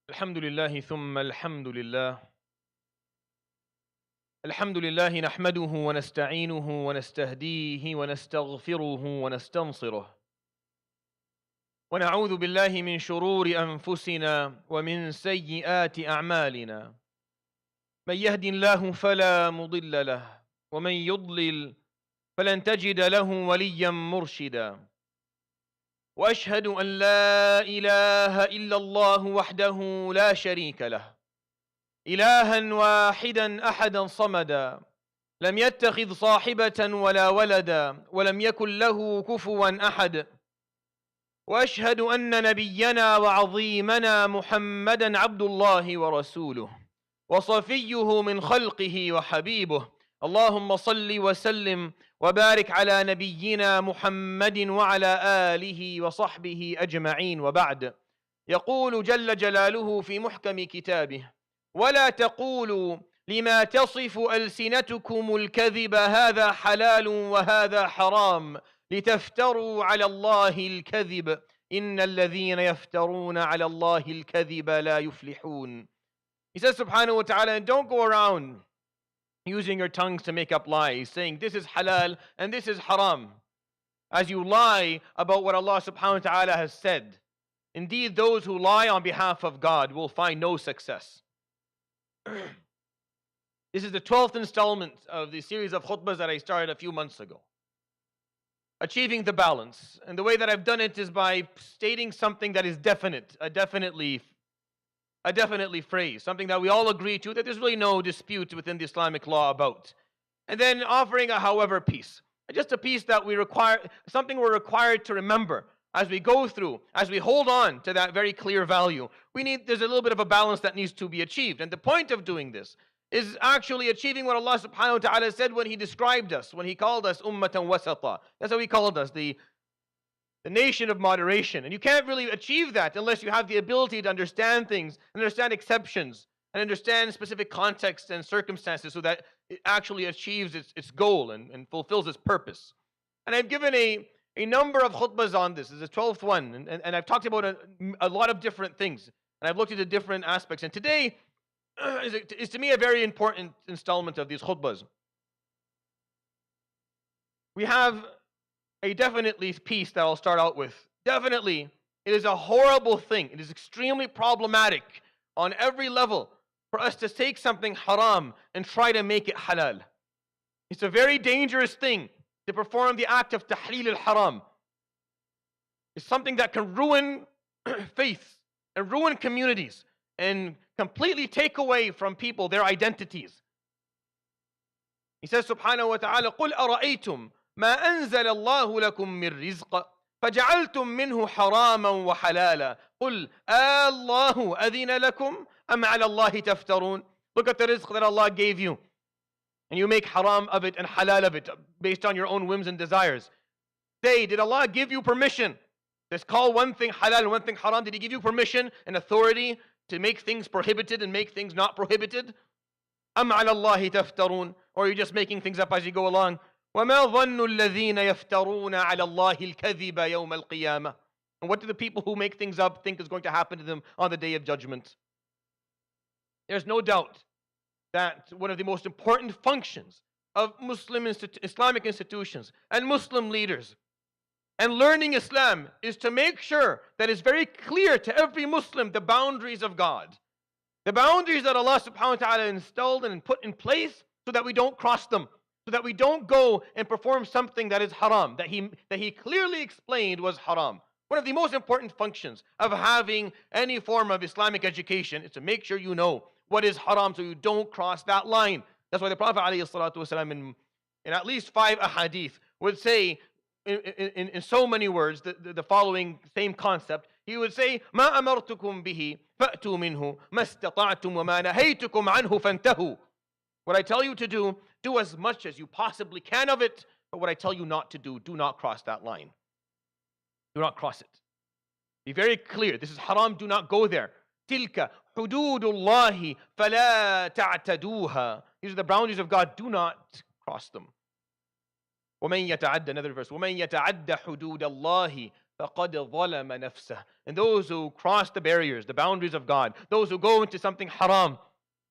الحمد لله ثم الحمد لله. الحمد لله نحمده ونستعينه ونستهديه ونستغفره ونستنصره، ونعوذ بالله من شرور أنفسنا ومن سيئات أعمالنا. من يهد الله فلا مضل له، ومن يضلل فلن تجد له وليا مرشدا. وأشهد أن لا إله إلا الله وحده لا شريك له، إلها واحدا أحدا صمدا، لم يتخذ صاحبة ولا ولدا، ولم يكن له كفوا أحد. وأشهد أن نبينا وعظيمنا محمدا عبد الله ورسوله، وصفيه من خلقه وحبيبه. اللهم صل وسلم وبارك على نبينا محمد وعلى آله وصحبه أجمعين، وبعد. يقول جل جلاله في محكم كتابه: ولا تقولوا لما تصف ألسنتكم الكذب هذا حلال وهذا حرام لتفتروا على الله الكذب إن الذين يفترون على الله الكذب لا يفلحون. He says subhanahu wa ta'ala, and don't go around using your tongues to make up lies, saying this is halal and this is haram, as you lie about what Allah subhanahu wa ta'ala has said. Indeed, those who lie on behalf of God will find no success. This is the 12th installment of the series of khutbahs that I started a few months ago. Achieving the balance. And the way that I've done it is by stating something that is definite, a definitely phrase, something that we all agree to, that there's really no dispute within the Islamic law about. And then offering a however piece. Just a piece that we require, something we're required to remember as we go through, as we hold on to that very clear value. There's a little bit of a balance that needs to be achieved. And the point of doing this is actually achieving what Allah subhanahu wa ta'ala said when He described us, when He called us ummatan wasata. That's how He called us, the nation of moderation. And you can't really achieve that unless you have the ability to understand things, and understand exceptions, and understand specific contexts and circumstances so that it actually achieves its goal and fulfills its purpose. And I've given a number of khutbahs on this. This is the 12th one. And I've talked about a lot of different things. And I've looked into different aspects. And today is to me a very important installment of these khutbahs. We have a definitely piece that I'll start out with. Definitely, it is a horrible thing. It is extremely problematic on every level for us to take something haram and try to make it halal. It's a very dangerous thing to perform the act of tahleel al-haram. It's something that can ruin faiths and ruin communities and completely take away from people their identities. He says subhanahu wa ta'ala, قُلْ أَرَأَيْتُمْ مَا أَنزَلَ اللَّهُ لَكُم مِّن رِّزْقٍ فَجَعَلْتُم مِّنْهُ حَرَامًا وَحَلَالًا قُلْ اللَّهُ أَذِنَ لَكُمْ أَمْ عَلَى اللَّهِ تَفْتَرُونَ. Look at the rizq that Allah gave you, and you make haram of it and halal of it based on your own whims and desires. Say, did Allah give you permission to call one thing halal and one thing haram? Did He give you permission and authority to make things prohibited and make things not prohibited? أَمْ عَلَى اللَّهِ تَفْتَرُونَ. Or are you just making things up as you go along? وَمَا ظَنُّ الَّذِينَ يَفْتَرُونَ عَلَى اللَّهِ الْكَذِبَ يَوْمَ الْقِيَامَةِ. And what do the people who make things up think is going to happen to them on the Day of Judgment? There's no doubt that one of the most important functions of Islamic institutions and Muslim leaders And learning Islam is to make sure that it's very clear to every Muslim the boundaries of God. The boundaries that Allah subhanahu wa ta'ala installed and put in place so that we don't cross them. So that we don't go and perform something that is haram, that he clearly explained was haram. One of the most important functions of having any form of Islamic education is to make sure you know what is haram so you don't cross that line. That's why the Prophet ﷺ in at least 5 ahadith would say in so many words the following same concept. He would say, مَا أَمَرْتُكُمْ بِهِ فَأْتُوا مِنْهُ مَا اسْتَطَعْتُمْ وَمَا نَهَيْتُكُمْ عَنْهُ فَانْتَهُوا. What I tell you to do as much as you possibly can of it. But what I tell you not to do not cross that line. Do not cross it. Be very clear. This is haram. Do not go there. تِلْكَ حُدُودُ اللَّهِ فَلَا تَعْتَدُوهَا. These are the boundaries of God. Do not cross them. وَمَنْ يَتَعَدَّ, another verse, وَمَنْ يَتَعَدَّ حُدُودَ اللَّهِ فَقَدْ ظَلَمَ نَفْسَهُ. And those who cross the barriers, the boundaries of God, those who go into something haram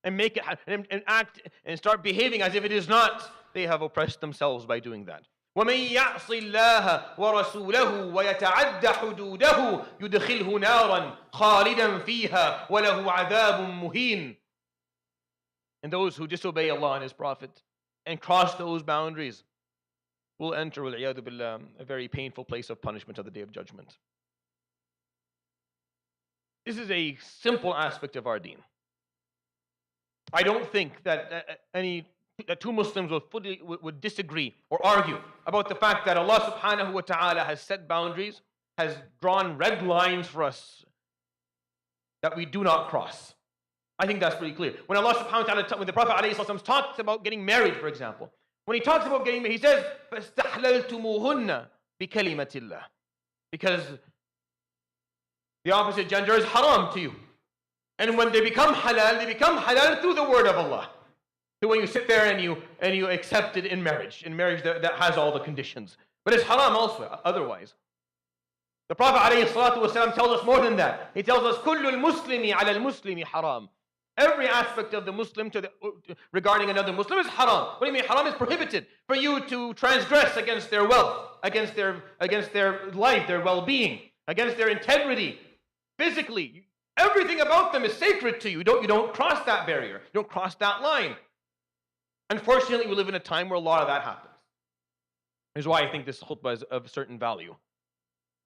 and make it and act and start behaving as if it is not, they have oppressed themselves by doing that. وَمَنْ يَعْصِ اللَّهَ وَرَسُولَهُ وَيَتَعَدَّ حُدُودَهُ يُدْخِلْهُ نَارًا خَالِدًا فِيهَا وَلَهُ عَذَابٌ مُهِينٌ. And those who disobey Allah and His Prophet and cross those boundaries will enter, وَالْعِيَاذُ بِاللَّهِ, a very painful place of punishment on the Day of Judgment. This is a simple aspect of our deen. I don't think that two Muslims would disagree or argue about the fact that Allah subhanahu wa ta'ala has set boundaries, has drawn red lines for us that we do not cross. I think that's pretty clear. When Allah subhanahu wa ta'ala, when the Prophet ﷺ talks about getting married, for example, when he talks about getting married, he says, فَاسْتَحْلَلْتُمُوهُنَّ بِكَلِمَةِ اللَّهِ. Because the opposite gender is haram to you. And when they become halal through the word of Allah. So when you sit there and you accept it in marriage that has all the conditions. But it's haram also, otherwise. The Prophet ﷺ tells us more than that. He tells us, كُلُّ الْمُسْلِمِ عَلَى الْمُسْلِمِ حَرَامٌ. Every aspect of the Muslim regarding another Muslim is haram. What do you mean? Haram is prohibited for you to transgress against their wealth, against their life, their well-being, against their integrity, physically. Everything about them is sacred to you. You don't cross that barrier. You don't cross that line. Unfortunately, we live in a time where a lot of that happens. Here's why I think this khutbah is of certain value.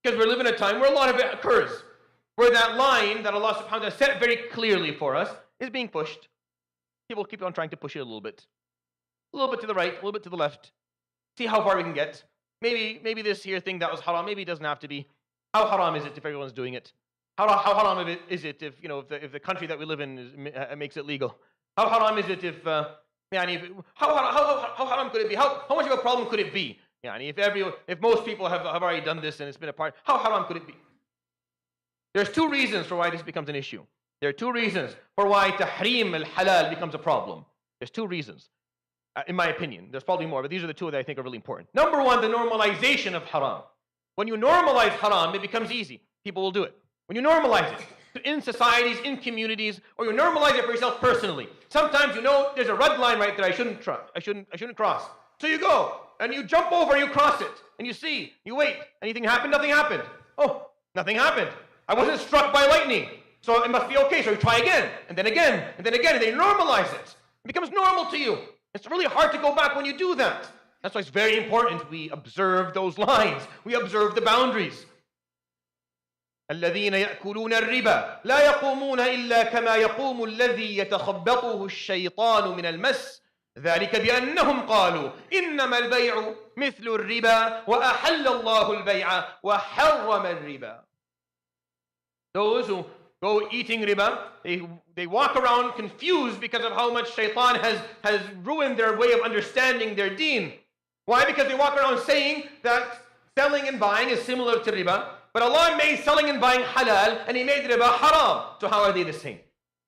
Because we live in a time where a lot of it occurs. Where that line that Allah subhanahu wa ta'ala set very clearly for us is being pushed. People keep on trying to push it a little bit. A little bit to the right, a little bit to the left. See how far we can get. Maybe this here thing that was haram, maybe it doesn't have to be. How haram is it if everyone's doing it? How haram is it if the country that we live in makes it legal? How haram is it how haram could it be? How much of a problem could it be? If most people have already done this and it's been a part, how haram could it be? There's two reasons for why this becomes an issue. There are two reasons for why tahrim al-halal becomes a problem. There's two reasons, in my opinion. There's probably more, but these are the two that I think are really important. Number one, the normalization of haram. When you normalize haram, it becomes easy. People will do it. When you normalize it in societies, in communities, or you normalize it for yourself personally. Sometimes there's a red line right there I shouldn't cross. So you go and you jump over and you cross it and you see, you wait. Anything happened? Nothing happened. Oh, nothing happened. I wasn't struck by lightning. So it must be okay. So you try again, and then again, and then again, and they normalize it. It becomes normal to you. It's really hard to go back when you do that. That's why it's very important we observe those lines. We observe the boundaries. الذين يأكلون الربا لا يقومون إلا كما يقوم الذي يتخبطه الشيطان من المس ذلك بأنهم قالوا إنما البيع مثل الربا وأحل الله البيع وحرم الربا. Those who go eating riba, they walk around confused because of how much shaitan has ruined their way of understanding their deen. Why? Because they walk around saying that selling and buying is similar to riba, but Allah made selling and buying halal and He made riba haram. So how are they the same?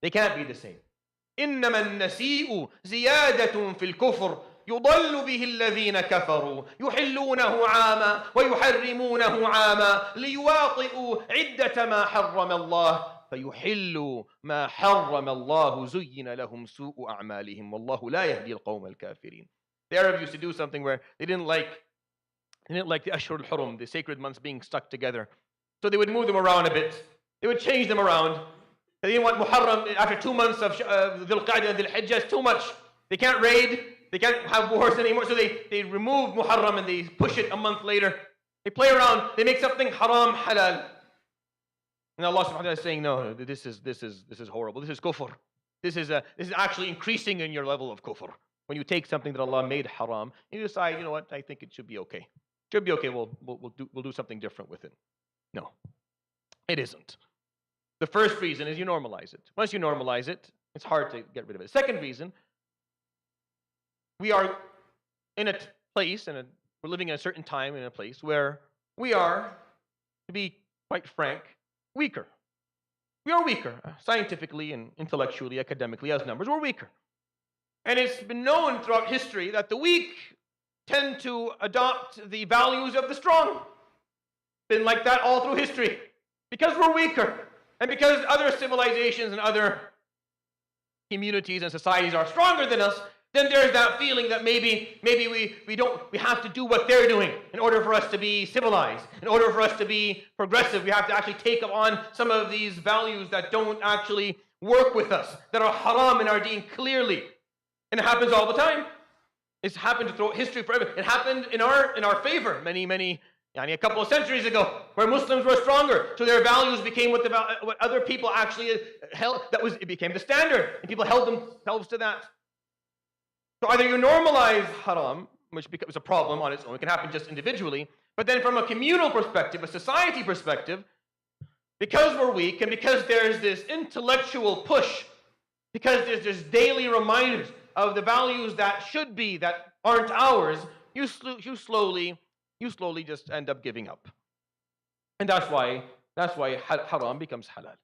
They can't be the same. إنما النسيء زيادة في الكفر يضل به الذين كفروا يحلونه عاما ويحرمونه عاما ليواطئوا عدة ما حرم الله فيحلوا ما حرم الله زين لهم سوء أعمالهم والله لا يهدي القوم الكافرين. The Arabs used to do something where they didn't like They didn't like the Ashhur al-Hurum, the sacred months being stuck together. So they would move them around a bit. They would change them around. They didn't want Muharram after 2 months of Dhul Qa'dah and Dhul Hijjah. It's too much. They can't raid. They can't have wars anymore. So they remove Muharram and they push it a month later. They play around. They make something haram, halal. And Allah subhanahu wa ta'ala is saying, no, this is horrible. This is kufr. This is actually increasing in your level of kufr. When you take something that Allah made haram, and you decide, you know what, I think it should be okay. Should be okay. We'll do something different with it. No, it isn't. The first reason is you normalize it. Once you normalize it, it's hard to get rid of it. Second reason, we are in a place, we're living in a certain time in a place where we are, to be quite frank, weaker. We are weaker, scientifically and intellectually, academically, as numbers, we're weaker. And it's been known throughout history that the weak tend to adopt the values of the strong. Been like that all through history. Because we're weaker, and because other civilizations and other communities and societies are stronger than us, then there's that feeling that maybe we have to do what they're doing in order for us to be civilized. In order for us to be progressive, we have to actually take on some of these values that don't actually work with us, that are haram in our deen clearly. And it happens all the time. It's happened throughout history forever. It happened in our favor a couple of centuries ago, where Muslims were stronger, so their values became what other people actually held. It became the standard, and people held themselves to that. So either you normalize haram, which becomes a problem on its own. It can happen just individually, but then from a communal perspective, a society perspective, because we're weak and because there's this intellectual push, because there's daily reminders of the values that aren't ours, you slowly just end up giving up. And that's why haram becomes halal.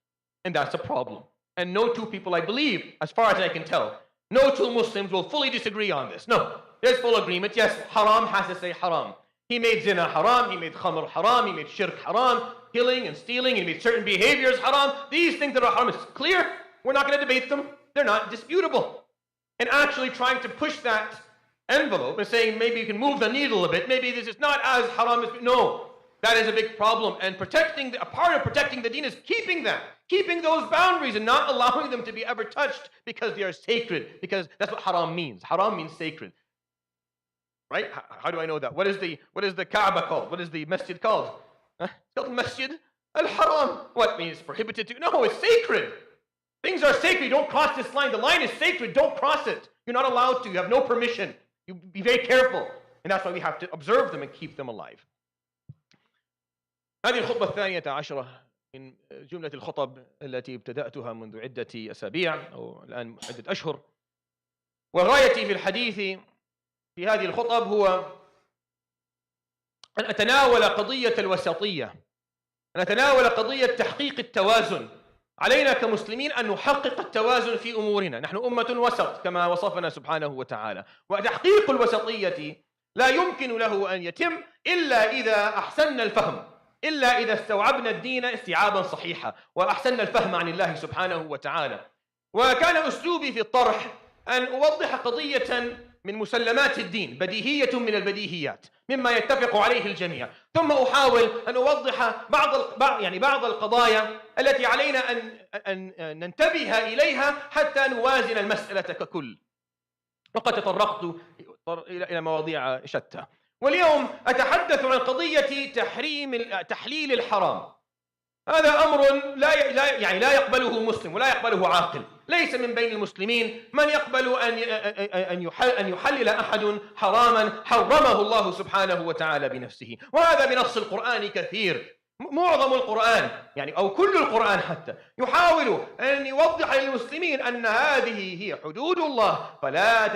And that's a problem. And no two people, I believe, as far as I can tell, no two Muslims will fully disagree on this. No, there's full agreement. Yes, haram has to say haram. He made zina haram, he made khamr haram, he made shirk haram, killing and stealing, he made certain behaviors haram. These things that are haram, it's clear. We're not going to debate them. They're not disputable. And actually trying to push that envelope and saying maybe you can move the needle a bit, maybe this is not as haram as... No, that is a big problem. And a part of protecting the deen is keeping those boundaries and not allowing them to be ever touched because they are sacred, because that's what haram means. Haram means sacred. Right? How do I know that? What is the Kaaba called? What is the masjid called? It's called Masjid al-Haram. What means prohibited to? No, it's sacred. Things are sacred. You don't cross this line. The line is sacred. Don't cross it. You're not allowed to. You have no permission. You be very careful. And that's why we have to observe them and keep them alive. هذه الخطبة الثانية عشرة من جملة الخطب التي ابتدأتها منذ عدة أسابيع أو الآن عدة أشهر. وغايتي في الحديث في هذه الخطب هو أن أتناول قضية الوسطية، أن أتناول قضية تحقيق التوازن. علينا كمسلمين أن نحقق التوازن في أمورنا. نحن أمة وسط كما وصفنا سبحانه وتعالى. وتحقيق الوسطية لا يمكن له أن يتم إلا إذا أحسننا الفهم، إلا إذا استوعبنا الدين استيعابا صحيحا وأحسننا الفهم عن الله سبحانه وتعالى. وكان أسلوبي في الطرح أن أوضح قضية من مسلمات الدين، بديهية من البديهيات مما يتفق عليه الجميع، ثم أحاول أن أوضح بعض القضايا التي علينا أن ننتبه إليها حتى نوازن المسألة ككل. وقد تطرقت إلى مواضيع شتى، واليوم أتحدث عن قضية تحليل الحرام. هذا أمر لا يقبله مسلم ولا يقبله عاقل. ليس من بين المسلمين من يقبل أن يحلل أحد حراما حرمه الله سبحانه وتعالى بنفسه. وهذا بنص القرآن كثير. معظم القرآن أو كل القرآن حتى يحاول أن يوضح للمسلمين أن هذه هي حدود الله، فلا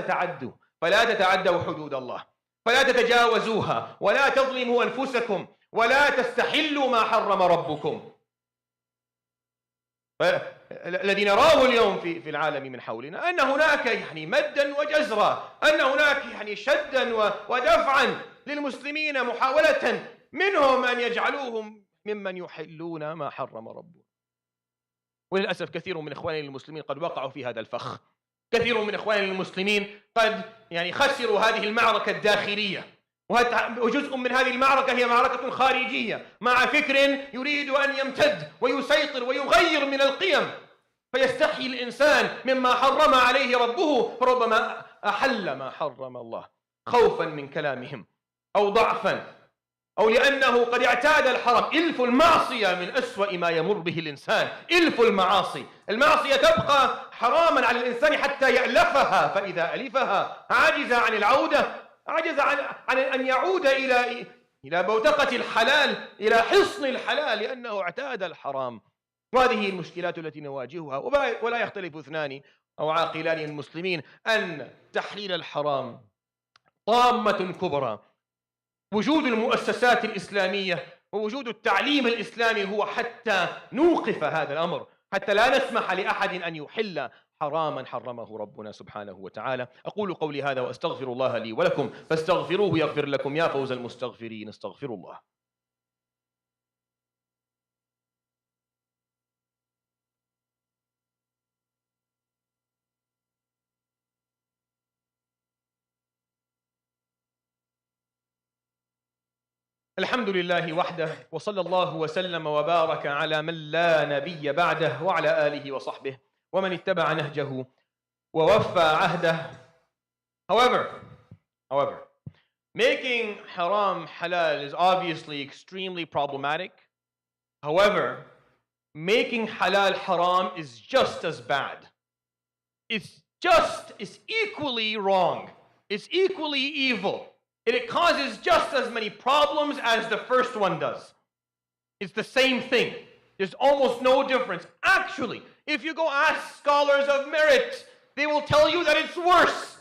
تتعدوا حدود الله، فلا تتجاوزوها، ولا تظلموا أنفسكم، ولا تستحلوا ما حرم ربكم. الذي نراه اليوم في العالم من حولنا أن هناك مدا وجزرا، أن هناك شدا ودفعا للمسلمين، محاولة منهم أن يجعلوهم ممن يحلون ما حرم ربهم. وللأسف كثير من إخواننا المسلمين قد وقعوا في هذا الفخ. كثير من إخواننا المسلمين قد خسروا هذه المعركة الداخلية، وجزء من هذه المعركة هي معركة خارجية مع فكر يريد أن يمتد ويسيطر ويغير من القيم، فيستحي الإنسان مما حرم عليه ربه، فربما أحل ما حرم الله خوفا من كلامهم أو ضعفا أو لأنه قد اعتاد الحرام. إلف المعصية من أسوأ ما يمر به الإنسان. إلف المعصية تبقى حراما على الإنسان حتى يألفها، فإذا ألفها عجز عن العودة، عجز عن أن يعود إلى بوتقة الحلال، إلى حصن الحلال، لأنه اعتاد الحرام. وهذه المشكلات التي نواجهها. ولا يختلف اثنان أو عاقلان من المسلمين أن تحليل الحرام طامة كبرى. وجود المؤسسات الإسلامية ووجود التعليم الإسلامي هو حتى نوقف هذا الأمر، حتى لا نسمح لأحد أن يحل حراما حرمه ربنا سبحانه وتعالى. أقول قولي هذا وأستغفر الله لي ولكم فاستغفروه يغفر لكم. يا فوز المستغفرين، استغفروا الله. الحمد لله وحده، وصلى الله وسلم وبارك على من لا نبي بعده، وعلى آله وصحبه ومن اتبع نهجه ووفى عهده. However, making haram halal is obviously extremely problematic. However, making halal haram is just as bad. It's equally wrong. It's equally evil. It causes just as many problems as the first one does. It's the same thing. There's almost no difference. Actually, if you go ask scholars of merit, they will tell you that it's worse.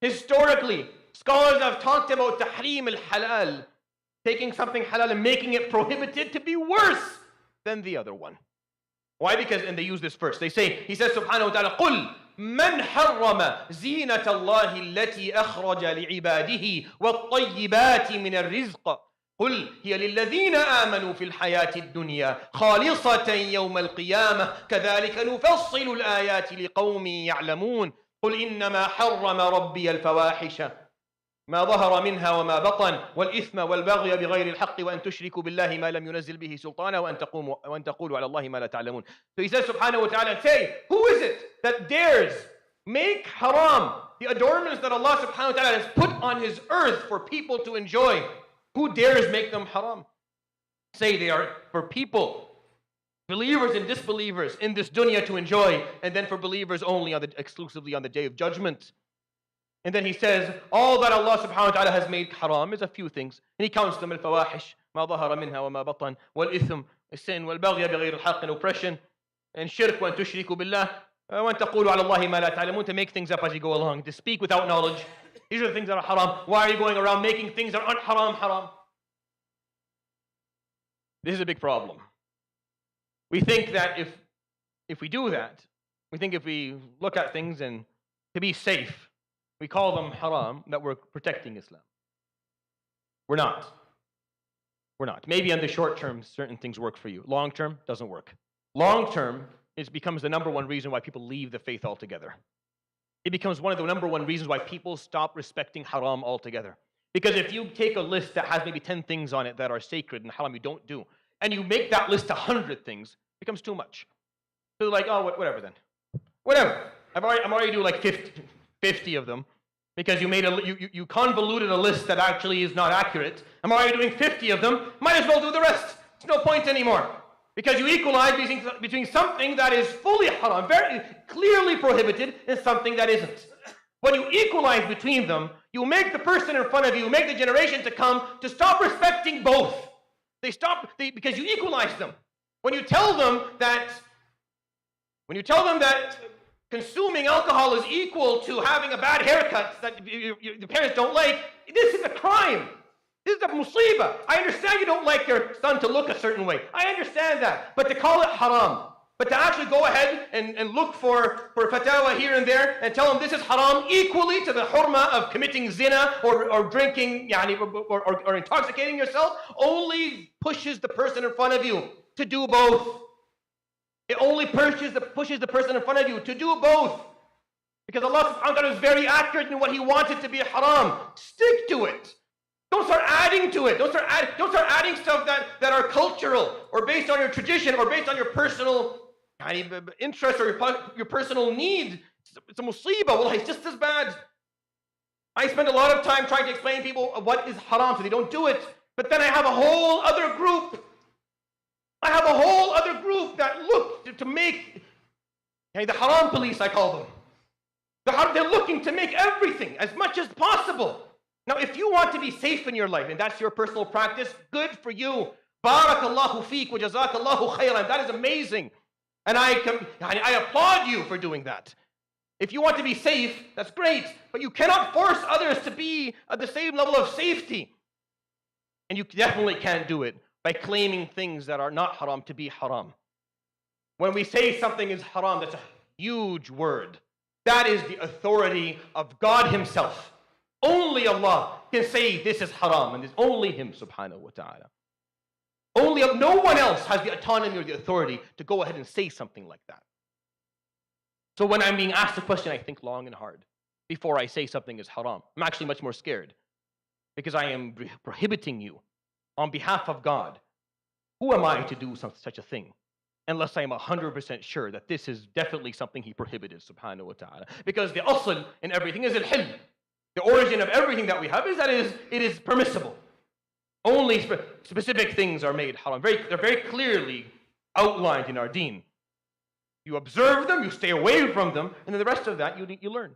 Historically, scholars have talked about tahrim al-halal, taking something halal and making it prohibited, to be worse than the other one. Why? Because, and they use this verse. He says subhanahu wa ta'ala, قُلْ من حرم زينة الله التي أخرج لعباده والطيبات من الرزق قل هي للذين آمنوا في الحياة الدنيا خالصة يوم القيامة كذلك نفصل الآيات لقوم يعلمون قل إنما حرم ربي الفواحش ما ظهر منها وما بطن والإثم والبغي بغير الحق وأن تشركوا بالله ما لم ينزل به سلطانا وأن تقولوا على الله ما لا تعلمون. So he says subhanahu wa ta'ala, say, who is it that dares make haram the adornments that Allah subhanahu wa ta'ala has put on his earth for people to enjoy? Who dares make them haram? Say they are for people, believers and disbelievers in this dunya to enjoy, and then for believers only exclusively on the day of judgment. And then he says, all that Allah subhanahu wa ta'ala has made haram is a few things. And he counts them, al-fawahish, ma dhahara minha wa ma batan, wal-itham, sin, wal-baghya bighayr al-haqq, and oppression, and shirk, wa an tushriku billah, wa an taqulu ala Allahi ma la ta'lamun, to make things up as you go along, to speak without knowledge. These are the things that are haram. Why are you going around making things that aren't haram? This is a big problem. We think that if we do that, if we look at things and to be safe, we call them haram, that we're protecting Islam. We're not. Maybe in the short term, certain things work for you. Long term, doesn't work. Long term, it becomes the number one reason why people leave the faith altogether. It becomes one of the number one reasons why people stop respecting haram altogether. Because if you take a list that has maybe 10 things on it that are sacred and haram you don't do, and you make that list 100 things, it becomes too much. So they're like, oh, whatever then. Whatever. I'm already doing like 50 of them, because you convoluted a list that actually is not accurate. I'm already doing 50 of them. Might as well do the rest. There's no point anymore, because you equalize between something that is fully haram, very clearly prohibited, and something that isn't. When you equalize between them, you make the person in front of you, make the generation to come to stop respecting both. Because you equalize them. When you tell them that consuming alcohol is equal to having a bad haircut that the parents don't like, this is a crime. This is a musibah. I understand you don't like your son to look a certain way. I understand that. But to call it haram, but to actually go ahead and look for fatwa here and there and tell them this is haram equally to the hurma of committing zina or drinking or intoxicating yourself, only pushes the person in front of you to do both. It only pushes the person in front of you to do both. Because Allah subhanahu wa ta'ala is very accurate in what He wanted to be haram. Stick to it. Don't start adding to it. Don't start adding stuff that are cultural or based on your tradition or based on your personal interest or your personal need. It's a musibah. Well, it's just as bad. I spend a lot of time trying to explain to people what is haram so they don't do it. But then I have a whole other group. That look to make the haram police, I call them. They're looking to make everything as much as possible. Now, if you want to be safe in your life, and that's your personal practice, good for you. Barakallahu feek wa jazakallahu khairan. That is amazing. And I applaud you for doing that. If you want to be safe, that's great. But you cannot force others to be at the same level of safety. And you definitely can't do it by claiming things that are not haram to be haram. When we say something is haram, that's a huge word. That is the authority of God Himself. Only Allah can say this is haram, and it's only Him, subhanahu wa ta'ala. No one else has the autonomy or the authority to go ahead and say something like that. So when I'm being asked a question, I think long and hard before I say something is haram. I'm actually much more scared because I am prohibiting you on behalf of God. Who am I to do such a thing? Unless I am 100% sure that this is definitely something He prohibited, subhanahu wa ta'ala. Because the asl in everything is al-hilm. The origin of everything that we have is that it is permissible. Only specific things are made haram. They're very clearly outlined in our deen. You observe them, you stay away from them, and then the rest of that you learn.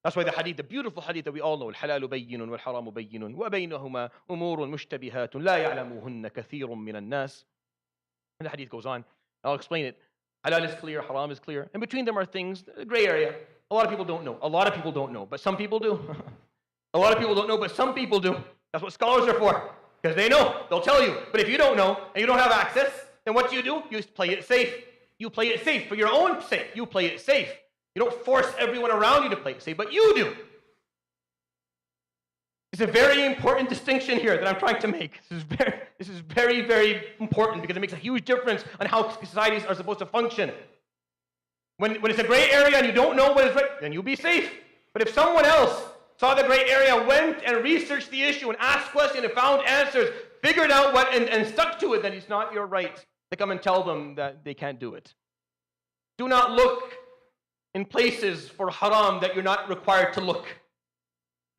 That's why the beautiful hadith that we all know, الحلال بين والحرام بين وبينهما أمور مشتبهات لا يعلمهن كثير من الناس. And the hadith goes on. I'll explain it. Halal is clear, haram is clear. And between them are things, a gray area. A lot of people don't know. But some people do. A lot of people don't know, but some people do. That's what scholars are for. Because they know. They'll tell you. But if you don't know and you don't have access, then what do? You play it safe. You play it safe for your own sake. You play it safe. You don't force everyone around you to play it safe, but you do. It's a very important distinction here that I'm trying to make. This is very, very important because it makes a huge difference on how societies are supposed to function. When it's a gray area and you don't know what is right, then you'll be safe. But if someone else saw the gray area, went and researched the issue and asked questions and found answers, figured out what and stuck to it, then it's not your right to come and tell them that they can't do it. Do not look in places for haram that you're not required to look.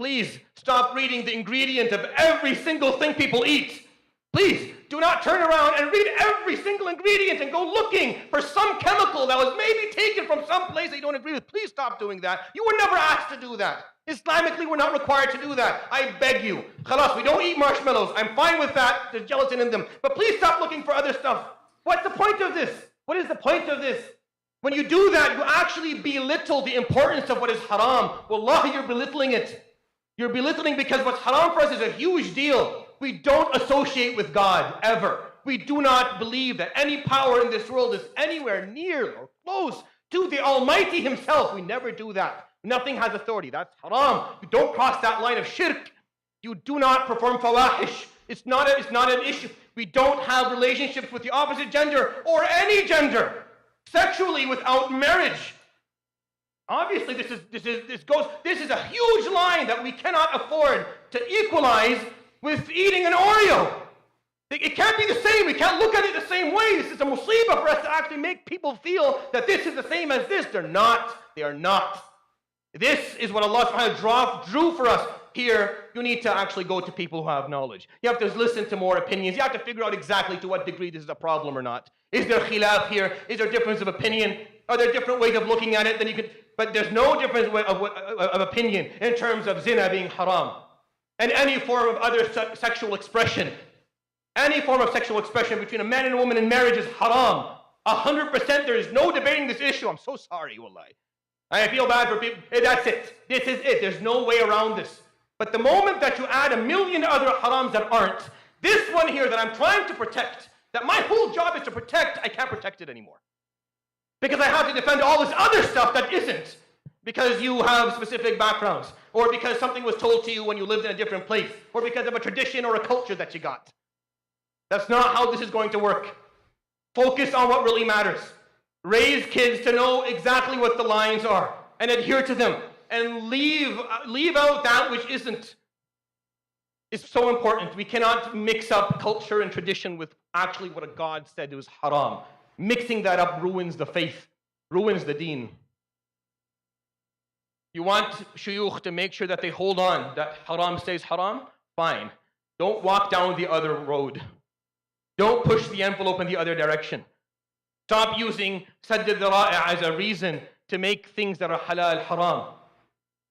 Please stop reading the ingredient of every single thing people eat. Please do not turn around and read every single ingredient and go looking for some chemical that was maybe taken from some place that you don't agree with. Please stop doing that. You were never asked to do that. Islamically, we're not required to do that. I beg you. Khalas, we don't eat marshmallows. I'm fine with that. There's gelatin in them. But please stop looking for other stuff. What's the point of this? What is the point of this? When you do that, you actually belittle the importance of what is haram. Wallahi, you're belittling it. You're belittling because what's haram for us is a huge deal. We don't associate with God, ever. We do not believe that any power in this world is anywhere near or close to the Almighty Himself. We never do that. Nothing has authority. That's haram. You don't cross that line of shirk. You do not perform fawahish. It's not an issue. We don't have relationships with the opposite gender or any gender sexually without marriage. Obviously, this is a huge line that we cannot afford to equalize with eating an Oreo. It can't be the same. We can't look at it the same way. This is a musibah for us to actually make people feel that this is the same as this. They're not. They are not. This is what Allah subhanahu wa ta'ala drew for us. Here, you need to actually go to people who have knowledge. You have to listen to more opinions. You have to figure out exactly to what degree this is a problem or not. Is there khilaf here? Is there difference of opinion? Are there different ways of looking at it? But there's no difference of opinion in terms of zina being haram. And any form of other sexual expression. Any form of sexual expression between a man and a woman in marriage is haram. 100%, there is no debating this issue. I'm so sorry, wallahi. I feel bad for people. That's it. This is it. There's no way around this. But the moment that you add a million other harams that aren't, this one here that I'm trying to protect, that my whole job is to protect, I can't protect it anymore. Because I have to defend all this other stuff that isn't. Because you have specific backgrounds. Or because something was told to you when you lived in a different place. Or because of a tradition or a culture that you got. That's not how this is going to work. Focus on what really matters. Raise kids to know exactly what the lines are. And adhere to them. And leave out that which isn't. It's so important. We cannot mix up culture and tradition with actually what a God said was haram. Mixing that up ruins the faith, ruins the deen. You want shuyukh to make sure that they hold on, that haram stays haram? Fine. Don't walk down the other road. Don't push the envelope in the other direction. Stop using sadd al-dhara'i as a reason to make things that are halal haram.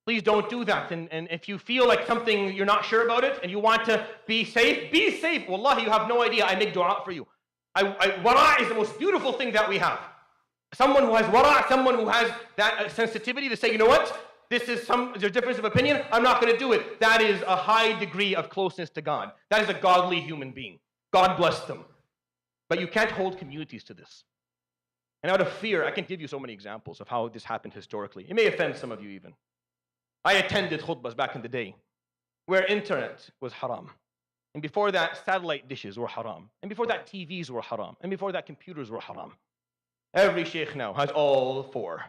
Please don't do that. And if you feel like something, you're not sure about it, and you want to be safe, be safe. Wallahi, you have no idea. I make dua for you. Wara' is the most beautiful thing that we have. Someone who has wara', someone who has that sensitivity to say, you know what? There's a difference of opinion. I'm not going to do it. That is a high degree of closeness to God. That is a godly human being. God bless them. But you can't hold communities to this. And out of fear, I can give you so many examples of how this happened historically. It may offend some of you even. I attended khutbahs back in the day where internet was haram. And before that, satellite dishes were haram. And before that, TVs were haram. And before that, computers were haram. Every sheikh now has all four.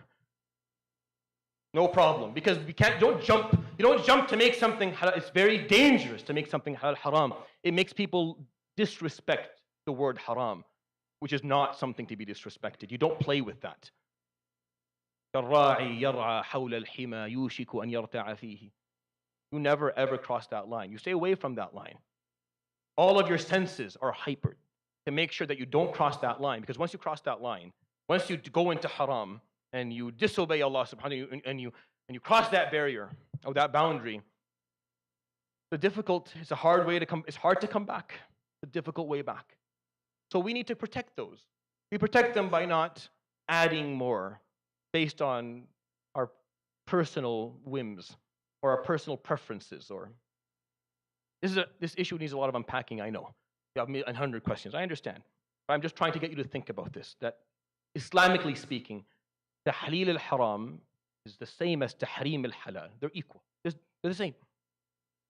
No problem. Because you don't jump to make something halal. It's very dangerous to make something halal haram. It makes people disrespect the word haram, which is not something to be disrespected. You don't play with that. You never ever cross that line. You stay away from that line. All of your senses are hypered to make sure that you don't cross that line, because once you cross that line, once you go into haram and you disobey Allah subhanahu wa ta'ala and you cross that barrier or that boundary, it's a hard way to come. It's hard to come back. It's a difficult way back. So we need to protect those. We protect them by not adding more based on our personal whims or our personal preferences. Or this issue needs a lot of unpacking, I know. You have 100 questions, I understand. But I'm just trying to get you to think about this, that Islamically speaking, tahleel al-haram is the same as tahrim al-halal. They're equal. They're the same.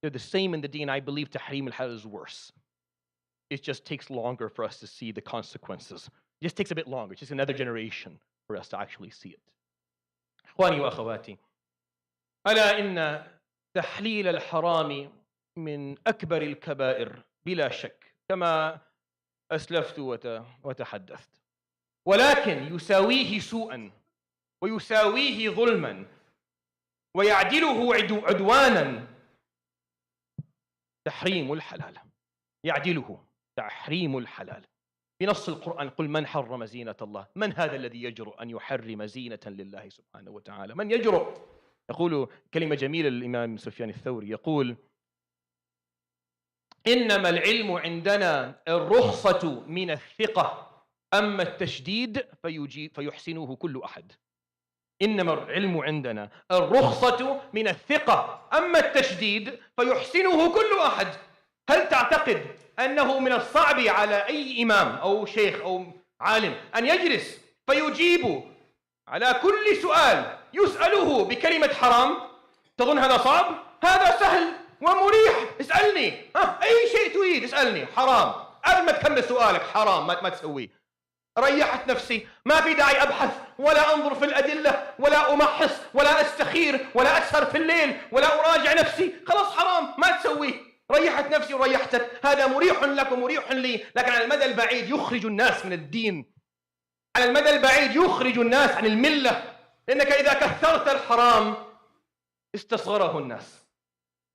They're the same in the deen. I believe tahrim al-halal is worse. It just takes longer for us to see the consequences. It just takes a bit longer. It's just another generation for us to actually see it. إخواني وأخواتي ألا إن تحليل الحرام من أكبر الكبائر بلا شك كما أسلفت وتحدثت، ولكن يساويه سوءا ويساويه ظلما ويعدله عدوانا تحريم الحلال. يعدله تحريم الحلال بنص القرآن. قل من حرم زينة الله، من هذا الذي يجرؤ أن يحرم زينة لله سبحانه وتعالى؟ من يجرؤ؟ يقول كلمة جميلة للإمام سفيان الثوري، يقول إنما العلم عندنا الرخصة من الثقة، أما التشديد فيحسنه كل أحد. إنما العلم عندنا الرخصة من الثقة، أما التشديد فيحسنه كل أحد. هل تعتقد أنه من الصعب على أي إمام أو شيخ أو عالم أن يجلس فيجيب على كل سؤال يسأله بكلمة حرام؟ تظن هذا صعب؟ هذا سهل ومريح. اسألني أي شيء تريد، اسألني حرام، قبل ما تكمل سؤالك حرام ما تسويه. ريحت نفسي، ما في داعي أبحث ولا أنظر في الأدلة ولا أمحص ولا أستخير ولا أسهر في الليل ولا أراجع نفسي. خلاص حرام ما تسويه. ريحت نفسي وريحتك. هذا مريح لك ومريح لي، لكن على المدى البعيد يخرج الناس من الدين. على المدى البعيد يخرج الناس عن الملة، لأنك إذا كثرت الحرام استصغره الناس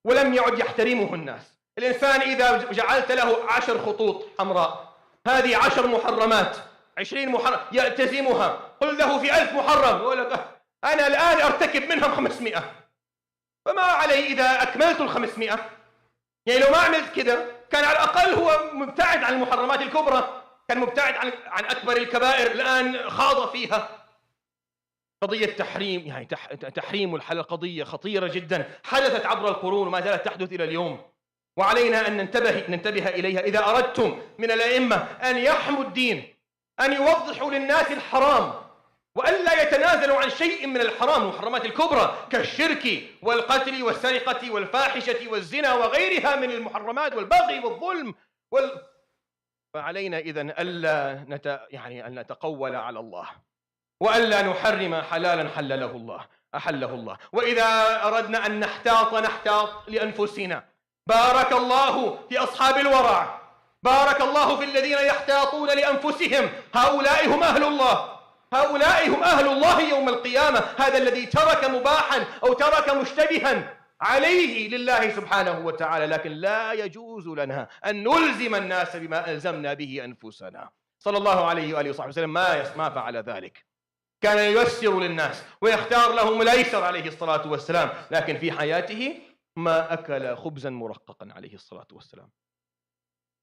ولم يعد يحترمه الناس. الإنسان إذا جعلت له 10 خطوط حمراء، هذه 10 محرمات، 20 محرم يلتزمها، قل له في 1000 محرم يقول لك أنا الآن أرتكب منهم 500، فما علي إذا أكملت 500؟ يعني لو ما عملت كده كان على الأقل هو مبتعد عن المحرمات الكبرى، كان مبتعد عن أكبر الكبائر، الآن خاض فيها. قضية تحريم، يعني تحريم الحلال قضية خطيرة جدا، حدثت عبر القرون وما زالت تحدث إلى اليوم، وعلينا أن ننتبه إليها. إذا أردتم من الأئمة أن يحموا الدين، أن يوضحوا للناس الحرام وألا يتنازلوا عن شيء من الحرام، المحرمات الكبرى كالشرك والقتل والسرقة والفاحشة والزنا وغيرها من المحرمات والبغي والظلم فعلينا إذن ألا أن نتقول على الله، وألا نحرم حلالا أحله الله. وإذا أردنا أن نحتاط لأنفسنا، بارك الله في أصحاب الورع، بارك الله في الذين يحتاطون لأنفسهم، هؤلاء هم أهل الله، هؤلاء هم أهل الله يوم القيامة. هذا الذي ترك مباحا أو ترك مشتبها عليه لله سبحانه وتعالى، لكن لا يجوز لنا أن نلزم الناس بما ألزمنا به أنفسنا. صلى الله عليه وآله وصحبه وسلم ما فعل ذلك، كان ييسر للناس ويختار لهم الأيسر عليه الصلاة والسلام، لكن في حياته ما أكل خبزا مرققا عليه الصلاة والسلام.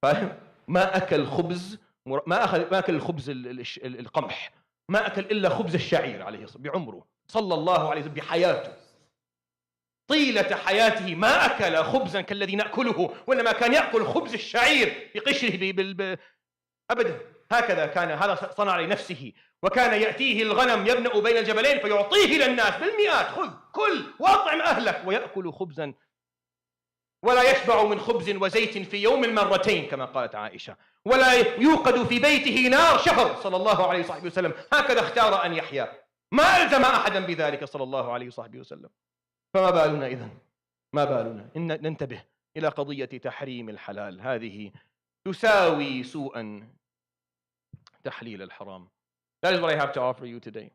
فاهم؟ ما أكل خبز، ما أكل الخبز القمح، ما أكل إلا خبز الشعير عليه الصلاة بعمره صلى الله عليه وسلم بحياته، طيلة حياته ما أكل خبزا كالذي نأكله، وإنما كان يأكل خبز الشعير بقشره أبدا. هكذا كان، هذا صنع لنفسه. وكان يأتيه الغنم يبنأ بين الجبلين فيعطيه للناس بالمئات، خذ كل وأطعم أهلك، ويأكل خبزا ولا يشبع من خبز وزيت في يوم مرتين كما قالت عائشة، ولا يوقد في بيته نار شهر صلى الله عليه وصحبه وسلم. هكذا اختار أن يحيا، ما ألزم أحدا بذلك صلى الله عليه وصحبه وسلم. فما بالنا إذن؟ ما بالنا إن ننتبه إلى قضية تحريم الحلال، هذه تساوي سوءا تحليل الحرام. That is what I have to offer you today.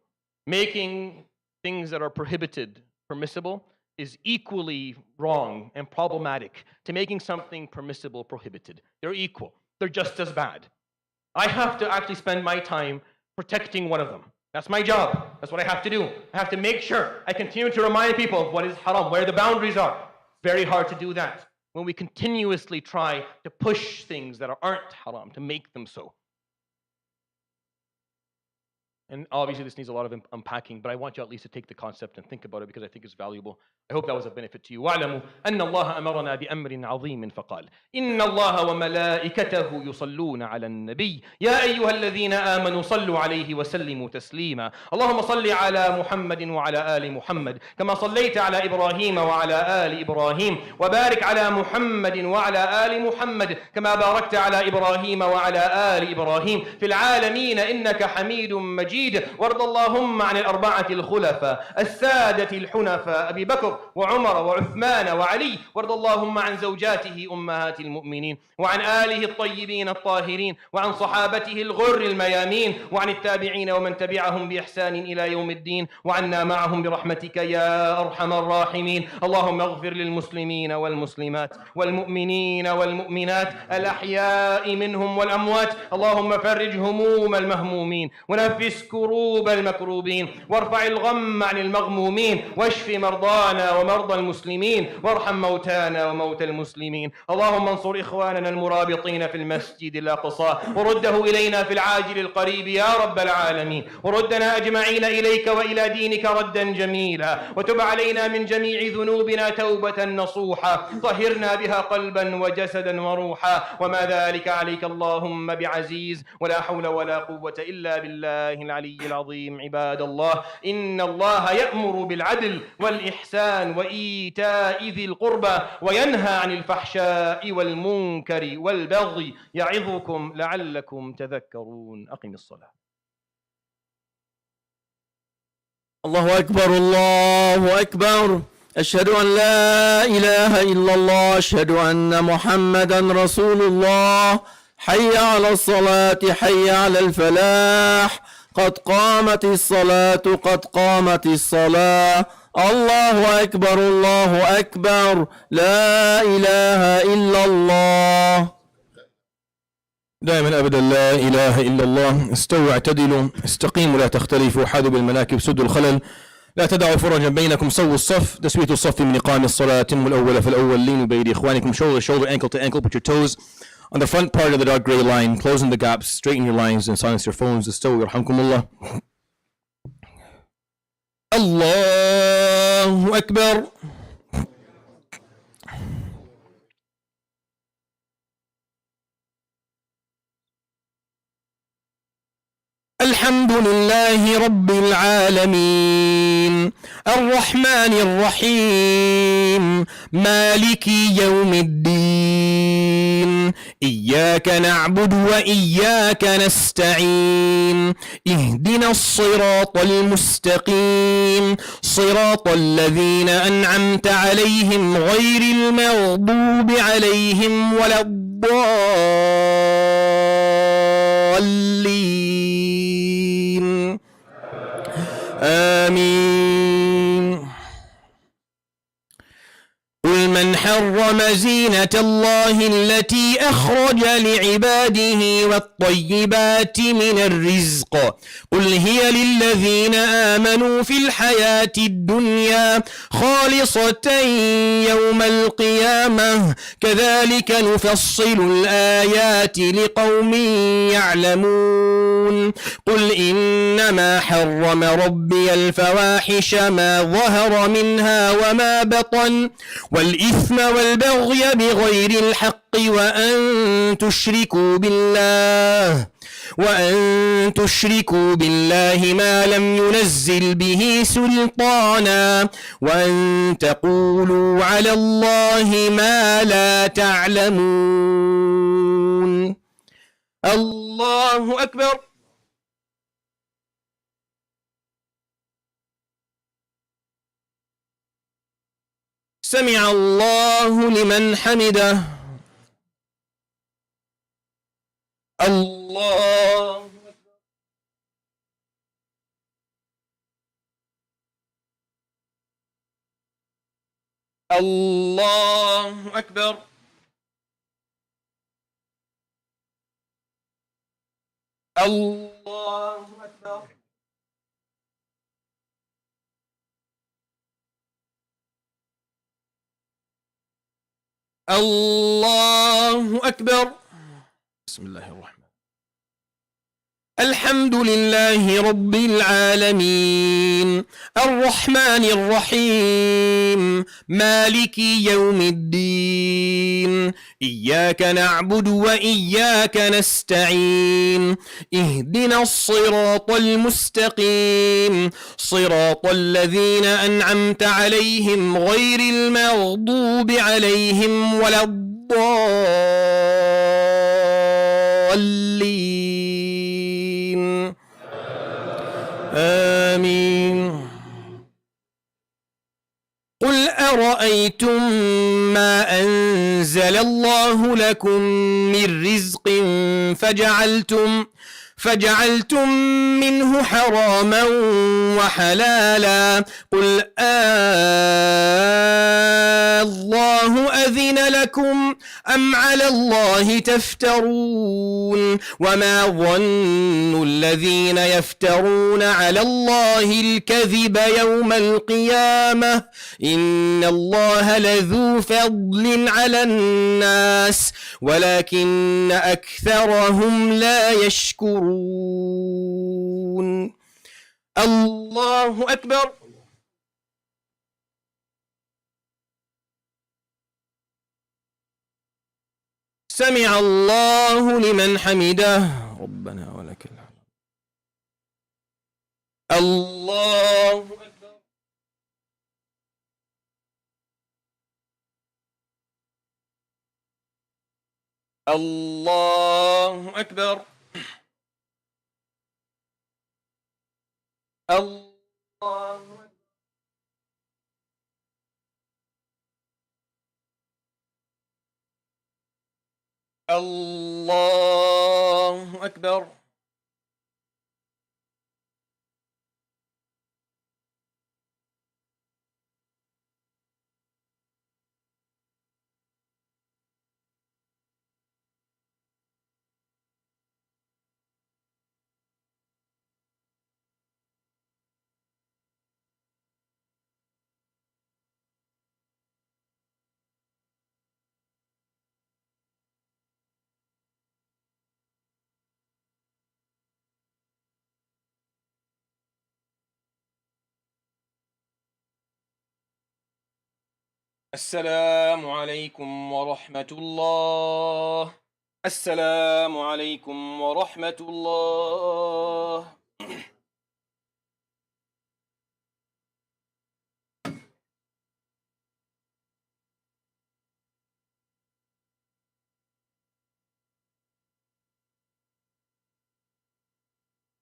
Making things that are prohibited permissible is equally wrong and problematic to making something permissible prohibited. They're equal. They're just as bad. I have to actually spend my time protecting one of them. That's my job. That's what I have to do. I have to make sure I continue to remind people of what is haram, where the boundaries are. Very hard to do that when we continuously try to push things that aren't haram, to make them so. And obviously this needs a lot of unpacking, but I want you at least to take the concept and think about it because I think it's valuable. I hope that was a benefit to you. واعلموا أن الله أمرنا بأمر عظيم فقال إن الله وملائكته يصلون على النبي يا أيها الذين آمنوا صلوا عليه وسلموا تسليما. اللهم صل على محمد وعلى آل محمد كما صليت على إبراهيم وعلى آل إبراهيم، وبارك على محمد وعلى آل محمد كما باركت على إبراهيم وعلى آل إبراهيم في العالمين إنك حميد مجيد. وارض اللهم عن الأربعة الخلفاء السادة الحنفاء أبي بكر وعمر وعثمان وعلي، وارض اللهم عن زوجاته أمهات المؤمنين وعن آله الطيبين الطاهرين وعن صحابته الغر الميامين وعن التابعين ومن تبعهم بإحسان إلى يوم الدين وعنا معهم برحمتك يا أرحم الراحمين. اللهم اغفر للمسلمين والمسلمات والمؤمنين والمؤمنات الأحياء منهم والأموات. اللهم فرج هموم المهمومين ونفس كروب المكروبين وارفع الغم عن المغمومين واشف مرضانا ومرضى المسلمين وارحم موتانا وموتى المسلمين. اللهم انصر إخواننا المرابطين في المسجد الأقصى ورده إلينا في العاجل القريب يا رب العالمين، وردنا أجمعين إليك وإلى دينك ردا جميلا، وتب علينا من جميع ذنوبنا توبة نصوحا طهرنا بها قلبا وجسدا وروحا، وما ذلك عليك اللهم بعزيز، ولا حول ولا قوة إلا بالله العلي العظيم. عباد الله إن الله يأمر بالعدل والإحسان وإيتاء ذي القربى وينهى عن الفحشاء والمنكر والبغي يعظكم لعلكم تذكرون. أقم الصلاة. الله أكبر الله أكبر، أشهد أن لا إله إلا الله، أشهد أن محمدا رسول الله. حي على الصلاة حي على الفلاح، قد قامت الصلاة قد قامت الصلاة. الله أكبر الله أكبر، لا إله إلا الله. دائما أبدا لا إله إلا الله. استووا اعتدلوا استقيموا لا تختلفوا، حاذوا بالمناكب سدوا الخلل، لا تدعوا فرجا بينكم، سووا الصف. تسوية الصف من إقام الصلاة. تموا الأول فالأول، لينوا بأيدي إخوانكم shoulder to shoulder, ankle to ankle. Put your toes on the front part of the dark gray line, closing the gaps, straighten your lines and silence your phones. استووا يرحمكم الله. الله أكبر. الحمد لله لله رب العالمين الرحمن الرحيم مالك يوم الدين إياك نعبد وإياك نستعين اهدنا الصراط المستقيم صراط الذين أنعمت عليهم غير المغضوب عليهم ولا الضالين آمين. قل من حرم زينة الله التي أخرج لعباده والطيبات من الرزق قل هي للذين آمنوا في الحياة الدنيا خالصة يوم القيامة كذلك نفصل الآيات لقوم يعلمون قل إنما حرم ربي الفواحش ما ظهر منها وما بطن والإثم والبغي بغير الحق وأن تشركوا بالله ما لم ينزل به سلطانا وأن تقولوا على الله ما لا تعلمون. الله أكبر. سمع الله لمن حمده. الله الله أكبر. الله أكبر. الله أكبر. بسم الله الرحمن. الحمد لله رب العالمين الرحمن الرحيم مالك يوم الدين إياك نعبد وإياك نستعين اهدنا الصراط المستقيم صراط الذين أنعمت عليهم غير المغضوب عليهم ولا الضالين آمين. قل أرأيتم ما أنزل الله لكم من رزق فجعلتم منه حراما وحلالا قل الله أذن لكم أم على الله تفترون وما ظن الذين يفترون على الله الكذب يوم القيامة إن الله لذو فضل على الناس ولكن أكثرهم لا يشكرون. الله أكبر. سمع الله لمن حمده ربنا ولك الحمد. الله أكبر. الله أكبر. الله الله أكبر. السلام عليكم ورحمة الله. السلام عليكم ورحمة الله.